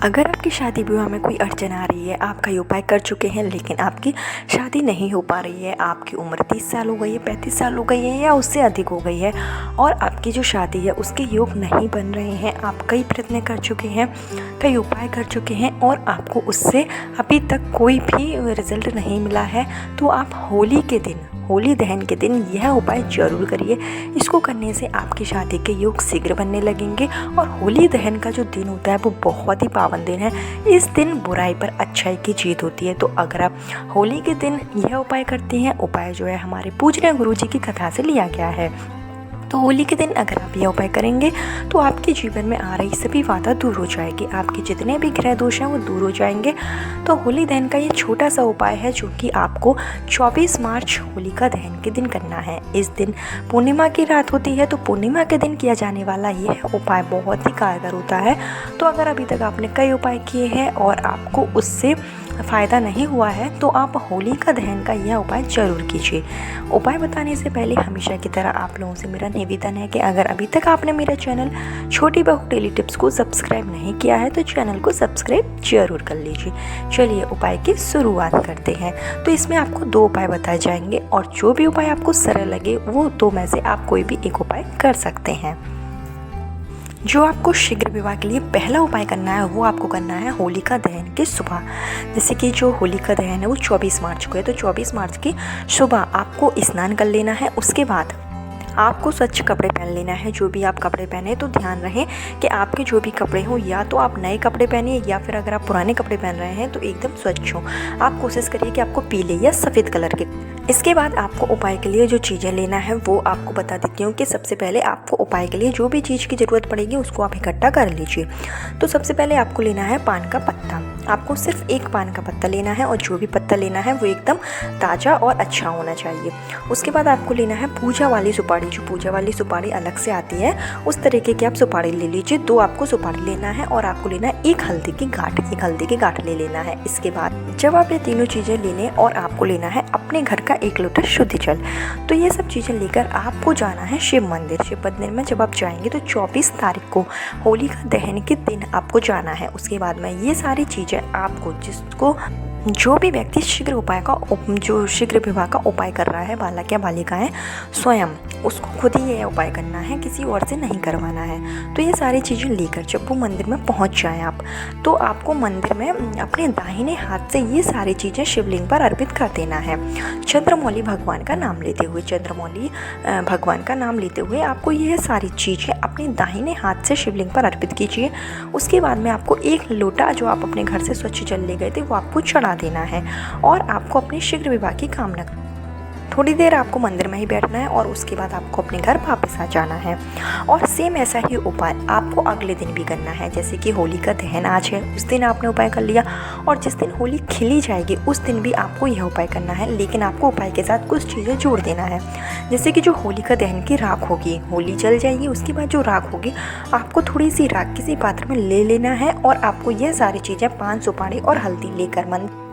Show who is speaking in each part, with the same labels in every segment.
Speaker 1: अगर आपकी शादी विवाह में कोई अड़चन आ रही है, आप कई उपाय कर चुके हैं लेकिन आपकी शादी नहीं हो पा रही है, आपकी उम्र 30 साल हो गई है, 35 साल हो गई है या उससे अधिक हो गई है और आपकी जो शादी है उसके योग नहीं बन रहे हैं, आप कई प्रयत्न कर चुके हैं, कई उपाय कर चुके हैं और आपको उससे अभी तक कोई भी रिजल्ट नहीं मिला है, तो आप होली दहन के दिन यह उपाय जरूर करिए। इसको करने से आपकी शादी के योग शीघ्र बनने लगेंगे और होली दहन का जो दिन होता है वो बहुत ही पावन दिन है। इस दिन बुराई पर अच्छाई की जीत होती है। तो अगर आप होली के दिन यह उपाय करते हैं, उपाय जो है हमारे पूजनीय गुरु जी की कथा से लिया गया है, तो होली के दिन अगर आप यह उपाय करेंगे तो आपके जीवन में आ रही सभी बाधा दूर हो जाएगी, आपके जितने भी ग्रह दोष हैं वो दूर हो जाएंगे। तो होली दहन का ये छोटा सा उपाय है जो कि आपको 24 मार्च होलिका दहन के दिन करना है। इस दिन पूर्णिमा की रात होती है, तो पूर्णिमा के दिन किया जाने वाला यह उपाय बहुत ही कारगर होता है। तो अगर अभी तक आपने कई उपाय किए हैं और आपको उससे फ़ायदा नहीं हुआ है तो आप होलिका दहन का यह उपाय ज़रूर कीजिए। उपाय बताने से पहले हमेशा की तरह आप लोगों से मेरा निवेदन है कि अगर अभी तक आपने मेरा चैनल छोटी बहू डेली टिप्स को सब्सक्राइब नहीं किया है तो चैनल को सब्सक्राइब जरूर कर लीजिए। चलिए उपाय की शुरुआत करते हैं। तो इसमें आपको 2 उपाय बताए जाएंगे और जो भी उपाय आपको सरल लगे वो 2 में से आप कोई भी एक उपाय कर सकते हैं। जो आपको शीघ्र विवाह के लिए पहला उपाय करना है वो आपको करना है होलिका दहन की सुबह। जैसे कि जो होलिका दहन है वो 24 मार्च को है, तो 24 मार्च की सुबह आपको स्नान कर लेना है। उसके बाद आपको स्वच्छ कपड़े पहन लेना है। जो भी आप कपड़े पहने तो ध्यान रहे कि आपके जो भी कपड़े हों या तो आप नए कपड़े पहनिए या फिर अगर आप पुराने कपड़े पहन रहे हैं तो एकदम स्वच्छ हो। आप कोशिश करिए कि आपको पीले या सफ़ेद कलर के। इसके बाद आपको उपाय के लिए जो चीज़ें लेना है वो आपको बता देती हूँ कि सबसे पहले आपको उपाय के लिए जो भी चीज़ की ज़रूरत पड़ेगी उसको आप इकट्ठा कर लीजिए। तो सबसे पहले आपको लेना है पान का पत्ता। आपको सिर्फ एक पान का पत्ता लेना है और जो भी पत्ता लेना है वो एकदम ताज़ा और अच्छा होना चाहिए। उसके बाद आपको लेना है पूजा वाली सुपारी। जो पूजा वाली सुपारी अलग से आती है उस तरीके की आप सुपारी ले लीजिए। 2 आपको सुपारी लेना है और आपको लेना है एक हल्दी की गांठ ले लेना है। इसके बाद जब आप ये तीनों चीज़ें ले लें और आपको लेना है अपने घर का 1 लोटा शुद्ध जल। तो ये सब चीज़ें लेकर आपको जाना है शिव मंदिर में। जब आप जाएंगे तो 24 तारीख को होलिका दहन के दिन आपको जाना है। उसके बाद में ये सारी चीज़ें आपको जो भी व्यक्ति शीघ्र विवाह का उपाय कर रहा है, बालक या बालिकाएं स्वयं, उसको खुद ही ये उपाय करना है, किसी और से नहीं करवाना है। तो ये सारी चीज़ें लेकर जब वो मंदिर में पहुंच जाएं आप, तो आपको मंदिर में अपने दाहिने हाथ से ये सारी चीज़ें शिवलिंग पर अर्पित कर देना है। चंद्रमौली भगवान का नाम लेते हुए आपको यह सारी चीज़ें अपने दाहिने हाथ से शिवलिंग पर अर्पित कीजिए। उसके बाद में आपको 1 लोटा जो आप अपने घर से स्वच्छ जल ले गए थे वो आपको चढ़ा देना है और आपको अपने शीघ्र विवाह की कामना। थोड़ी देर आपको मंदिर में ही बैठना है और उसके बाद आपको अपने घर वापस आ जाना है। और सेम ऐसा ही उपाय आपको अगले दिन भी करना है। जैसे कि होली का दहन आज है, उस दिन आपने उपाय कर लिया और जिस दिन होली खिली जाएगी उस दिन भी आपको यह उपाय करना है, लेकिन आपको उपाय के साथ कुछ चीज़ें जोड़ देना है। जैसे कि जो होली का दहन की राख होगी, होली जल जाएगी, उसके बाद जो राख होगी आपको थोड़ी सी राख किसी पात्र में ले लेना है और आपको यह सारी चीज़ें पान सुपारी और हल्दी लेकर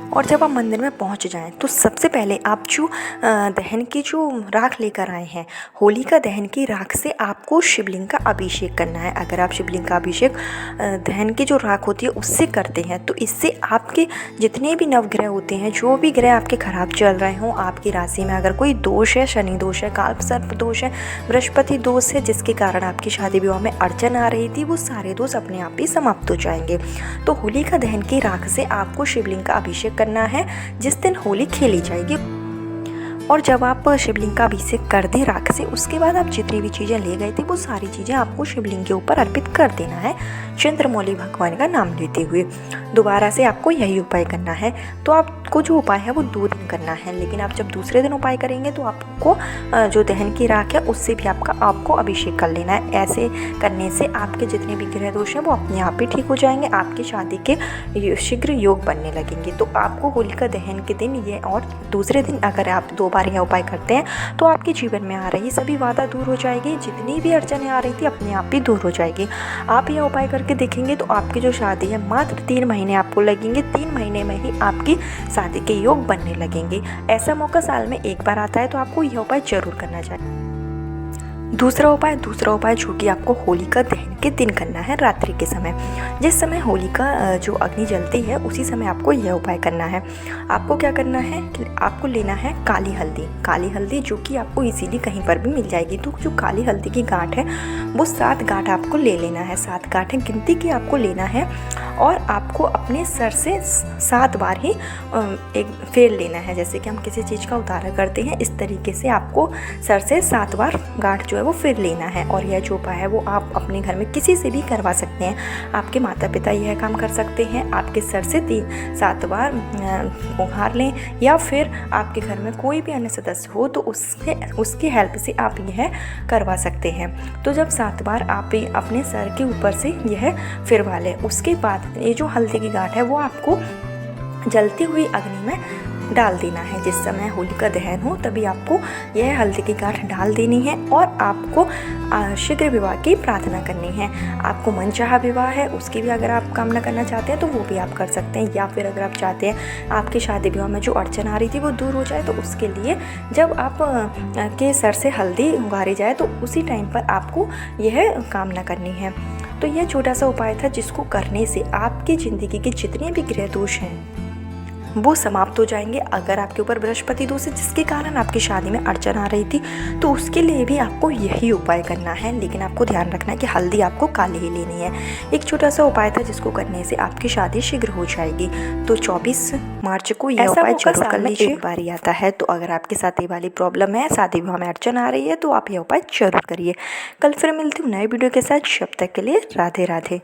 Speaker 1: और जब आप मंदिर में पहुंच जाएं तो सबसे पहले आप जो दहन की जो राख लेकर आए हैं, होलिका दहन की राख से आपको शिवलिंग का अभिषेक करना है। अगर आप शिवलिंग का अभिषेक दहन की जो राख होती है उससे करते हैं तो इससे आपके जितने भी नवग्रह होते हैं, जो भी ग्रह आपके खराब चल रहे हों, आपकी राशि में अगर कोई दोष है, शनि दोष है, काल सर्प दोष है, बृहस्पति दोष है, जिसके कारण आपकी शादी विवाह में अड़चन आ रही थी, वो सारे दोष अपने आप ही समाप्त हो जाएंगे। तो होलिका दहन की राख से आपको शिवलिंग का अभिषेक करना है जिस दिन होली खेली जाएगी। और जब आप शिवलिंग का अभिषेक कर दें राख से, उसके बाद आप जितनी भी चीज़ें ले गए थे वो सारी चीज़ें आपको शिवलिंग के ऊपर अर्पित कर देना है, चंद्रमौली भगवान का नाम लेते हुए। दोबारा से आपको यही उपाय करना है। तो आपको जो उपाय है वो 2 दिन करना है, लेकिन आप जब दूसरे दिन उपाय करेंगे तो आपको जो दहन की राख है उससे भी आपको अभिषेक कर लेना है। ऐसे करने से आपके जितने भी ग्रह दोष हैं वो अपने आप ही ठीक हो जाएंगे, आपकी शादी के शीघ्र योग बनने लगेंगे। तो आपको होलिका दहन के दिन ये और दूसरे दिन अगर आप 2 बार यह उपाय करते हैं तो आपके जीवन में आ रही सभी बाधा दूर हो जाएगी, जितनी भी अड़चनें आ रही थी अपने आप ही दूर हो जाएगी। आप यह उपाय करके देखेंगे तो आपकी जो शादी है मात्र 3 महीने आपको लगेंगे, 3 महीने में ही आपकी शादी के योग बनने लगेंगे। ऐसा मौका साल में 1 बार आता है तो आपको यह उपाय जरूर करना चाहिए। दूसरा उपाय जो कि आपको होलिका दहन के दिन करना है, रात्रि के समय। जिस समय होलिका जो अग्नि जलती है उसी समय आपको यह उपाय करना है। आपको क्या करना है कि आपको लेना है काली हल्दी जो कि आपको इजीली कहीं पर भी मिल जाएगी। तो जो काली हल्दी की गांठ है वो 7 गांठ आपको ले लेना है, 7 गांठें गिनती की आपको लेना है और आपको अपने सर से 7 बार ही एक फेर लेना है। जैसे कि हम किसी चीज़ का उतारा करते हैं, इस तरीके से आपको सर से 7 बार गांठ जो है वो फेर लेना है। और यह जो उपाय है वो आप अपने घर में किसी से भी करवा सकते हैं। आपके माता पिता यह काम कर सकते हैं, आपके सर से 7 बार उघार लें, या फिर आपके घर में कोई भी अन्य सदस्य हो तो उसकी हेल्प से आप यह करवा सकते हैं। तो जब 7 बार आप अपने सर के ऊपर से यह फिरवा लें, उसके बाद ये जो हल्दी की गांठ है वो आपको जलती हुई अग्नि में डाल देना है। जिस समय होलिका दहन हो तभी आपको यह हल्दी की गांठ डाल देनी है और आपको शीघ्र विवाह की प्रार्थना करनी है। आपको मनचाहा विवाह है उसकी भी अगर आप कामना करना चाहते हैं तो वो भी आप कर सकते हैं, या फिर अगर आप चाहते हैं आपकी शादी विवाह में जो अड़चन आ रही थी वो दूर हो जाए तो उसके लिए जब आप के सर से हल्दी उगारी जाए तो उसी टाइम पर आपको यह कामना करनी है। तो यह छोटा सा उपाय था जिसको करने से आपकी ज़िंदगी के जितने भी ग्रह दोष हैं वो समाप्त हो जाएंगे। अगर आपके ऊपर बृहस्पति दोष है जिसके कारण आपकी शादी में अड़चन आ रही थी तो उसके लिए भी आपको यही उपाय करना है, लेकिन आपको ध्यान रखना है कि हल्दी आपको काली ही लेनी है। एक छोटा सा उपाय था जिसको करने से आपकी शादी शीघ्र हो जाएगी। तो 24 मार्च को यह उपाय जरूर कर लीजिए। एक बार ही आता है, तो अगर आपके साथ ये वाली प्रॉब्लम है, शादी विवाह में अड़चन आ रही है, तो आप यह उपाय जरूर करिए। कल फिर मिलती हूँ नए वीडियो के साथ, जब तक के लिए राधे राधे।